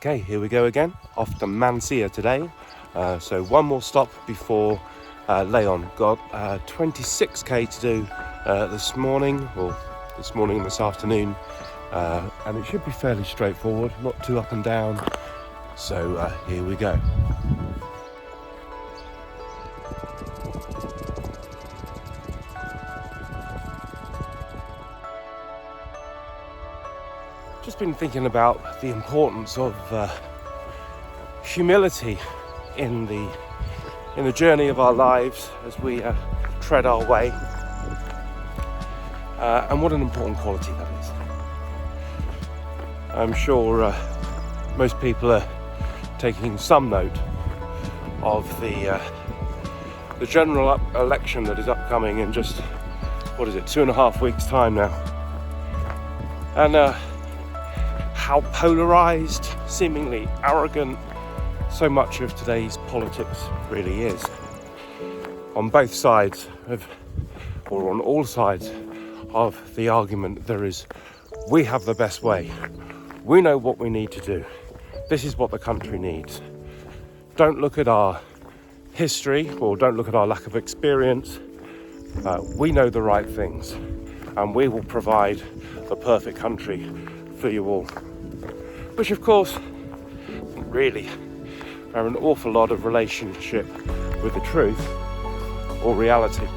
Okay, here we go again, off to Mansilla today. So one more stop before Leon. Got 26k to do this morning and this afternoon. And it should be fairly straightforward, not too up and down. So here we go. Just been thinking about the importance of humility in the journey of our lives as we tread our way, and what an important quality that is. I'm sure most people are taking some note of the general election that is upcoming in just 2.5 weeks time now, and how polarised, seemingly arrogant, so much of today's politics really is. On both sides or on all sides of the argument, there is, we have the best way. We know what we need to do. This is what the country needs. Don't look at our history or don't look at our lack of experience. We know the right things, and we will provide the perfect country for you all. Which of course really are an awful lot of relationship with the truth or reality.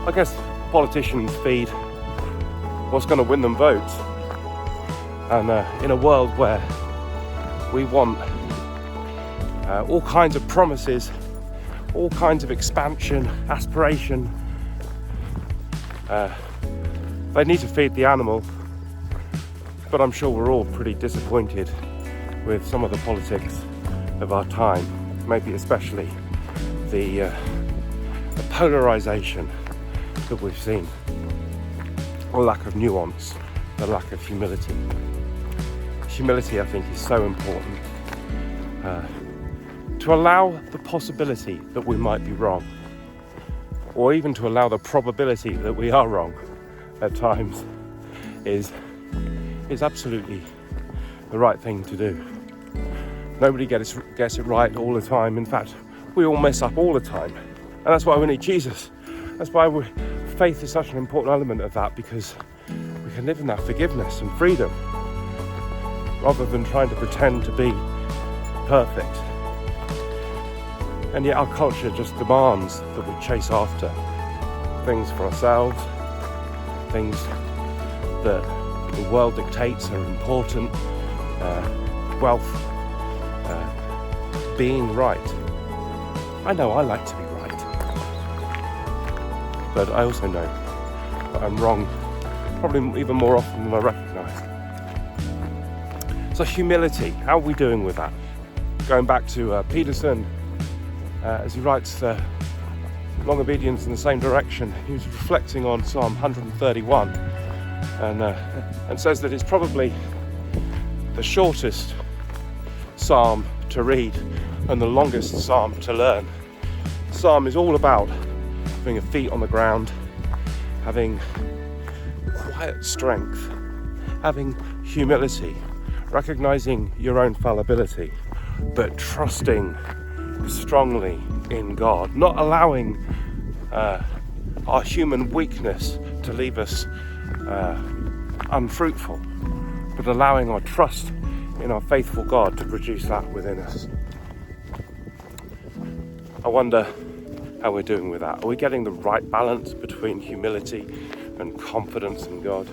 I guess politicians feed what's going to win them votes, and in a world where we want all kinds of promises, all kinds of expansion, aspiration, they need to feed the animal. But I'm sure we're all pretty disappointed with some of the politics of our time, maybe especially the polarisation that we've seen, the lack of nuance, the lack of humility. Humility, I think, is so important, to allow the possibility that we might be wrong, or even to allow the probability that we are wrong at times is absolutely the right thing to do. Nobody gets it right all the time. In fact, we all mess up all the time. And that's why we need Jesus. That's why faith is such an important element of that, because we can live in that forgiveness and freedom rather than trying to pretend to be perfect. And yet our culture just demands that we chase after things for ourselves, things that the world dictates are important, wealth, being right. I know I like to be right, but I also know that I'm wrong, probably even more often than I recognise. So humility, how are we doing with that? Going back to Peterson, as he writes Long Obedience in the Same Direction, he was reflecting on Psalm 131. And says that it's probably the shortest psalm to read and the longest psalm to learn. The psalm is all about having your feet on the ground, having quiet strength, having humility, recognizing your own fallibility, but trusting strongly in God, not allowing our human weakness to leave us unfruitful, but allowing our trust in our faithful God to produce that within us. I wonder how we're doing with that. Are we getting the right balance between humility and confidence in God?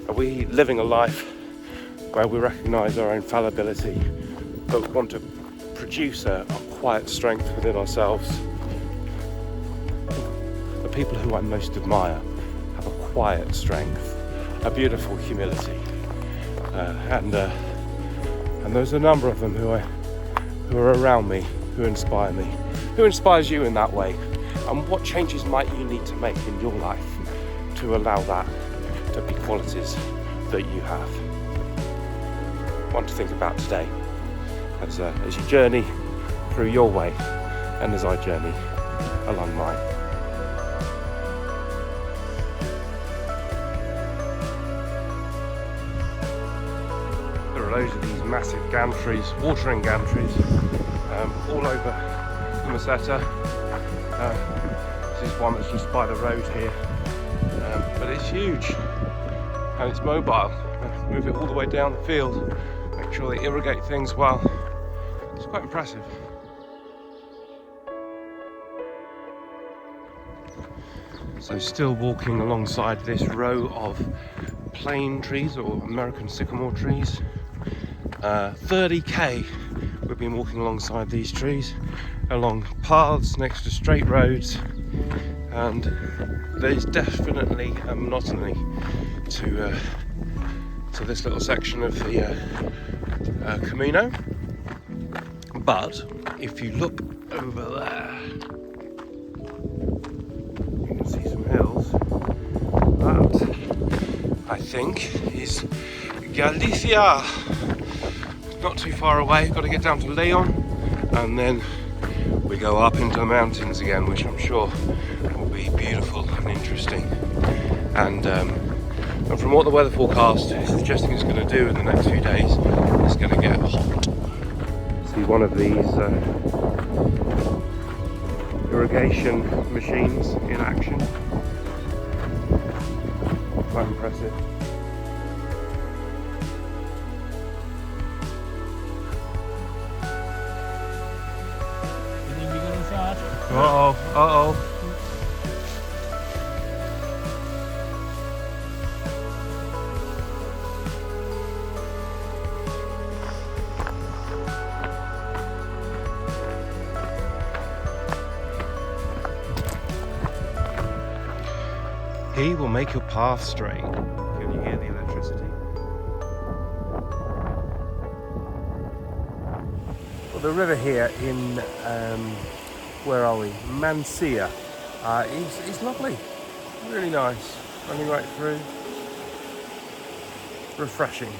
Are we living a life where we recognise our own fallibility, but want to produce a quiet strength within ourselves? The people who I most admire have a quiet strength, a beautiful humility, and there's a number of them who are around me, who inspire me. Who inspires you in that way? And what changes might you need to make in your life to allow that to be qualities that you have? One to think about today as you journey through your way and as I journey along mine. loads of these massive gantries, watering gantries, all over the Meseta. This is one that's just by the road here, but it's huge and it's mobile. Move it all the way down the field, make sure they irrigate things well. It's quite impressive. So still walking alongside this row of plane trees or American sycamore trees. 30k we've been walking alongside these trees, along paths next to straight roads, and there's definitely a monotony to this little section of the Camino. But if you look over there, you can see some hills. That, I think, is Galicia. Not too far away, got to get down to Leon, and then we go up into the mountains again, which I'm sure will be beautiful and interesting. And from what the weather forecast is suggesting it's going to do in the next few days, it's going to get hot. See one of these irrigation machines in action. Quite impressive. Uh-oh, uh-oh. He will make your path straight. Can you hear the electricity? Well, the river here in where are we? Mansilla. It's lovely, really nice, running right through, refreshing.